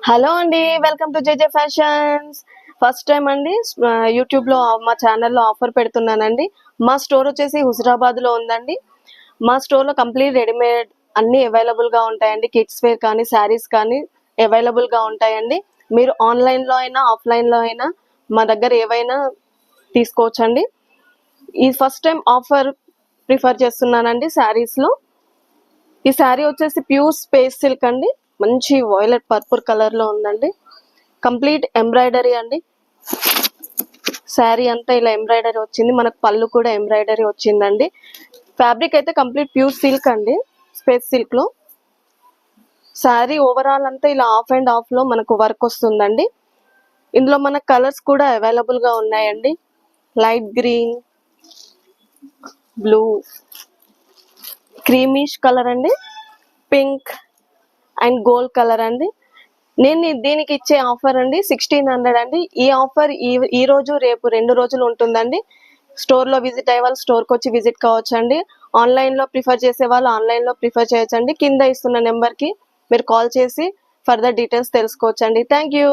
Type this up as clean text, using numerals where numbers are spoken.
Hello అండి, welcome to JJ fashions. First time అండి యూట్యూబ్లో మా ఛానల్లో ఆఫర్ పెడుతున్నానండి. మా స్టోర్ వచ్చేసి హుజరాబాద్లో ఉందండి. మా స్టోర్లో కంప్లీట్ రెడీమేడ్ అన్నీ అవైలబుల్గా ఉంటాయండి. కిడ్స్ వేర్ కానీ శారీస్ కానీ అవైలబుల్గా ఉంటాయండి. మీరు ఆన్లైన్లో అయినా ఆఫ్లైన్లో అయినా మా దగ్గర ఏవైనా తీసుకోవచ్చండి. ఈ ఫస్ట్ టైం ఆఫర్ ప్రిఫర్ చేస్తున్నానండి శారీస్లో. ఈ శారీ వచ్చేసి ప్యూర్ స్పేస్ సిల్క్ అండి. మంచి వైలెట్ పర్పుల్ కలర్ లో ఉందండి. కంప్లీట్ ఎంబ్రాయిడరీ అండి. శారీ అంతా ఇలా ఎంబ్రాయిడరీ వచ్చింది. మనకు పళ్ళు కూడా ఎంబ్రాయిడరీ వచ్చిందండి. ఫ్యాబ్రిక్ అయితే కంప్లీట్ ప్యూర్ సిల్క్ అండి, స్పేస్ సిల్క్ లో. శారీ ఓవరాల్ అంతా ఇలా ఆఫ్ అండ్ ఆఫ్ లో మనకు వర్క్ వస్తుందండి. ఇందులో మన కలర్స్ కూడా అవైలబుల్ గా ఉన్నాయండి. Light green, blue, creamish colour అండి, పింక్ అండ్ గోల్డ్ కలర్ అండి. నేను దీనికి ఇచ్చే ఆఫర్ అండి 1600 అండి. ఈ ఆఫర్ ఈ రోజు రేపు 2 రోజులు ఉంటుందండి. స్టోర్ లో విజిట్ అయ్యే వాళ్ళు స్టోర్ కి వచ్చి విజిట్ కావచ్చు అండి. ఆన్లైన్ లో ప్రిఫర్ చేసే వాళ్ళు ఆన్లైన్ లో ప్రిఫర్ చేయొచ్చండి. కింద ఇస్తున్న నెంబర్ కి మీరు కాల్ చేసి ఫర్దర్ డీటెయిల్స్ తెలుసుకోవచ్చండి. Thank you.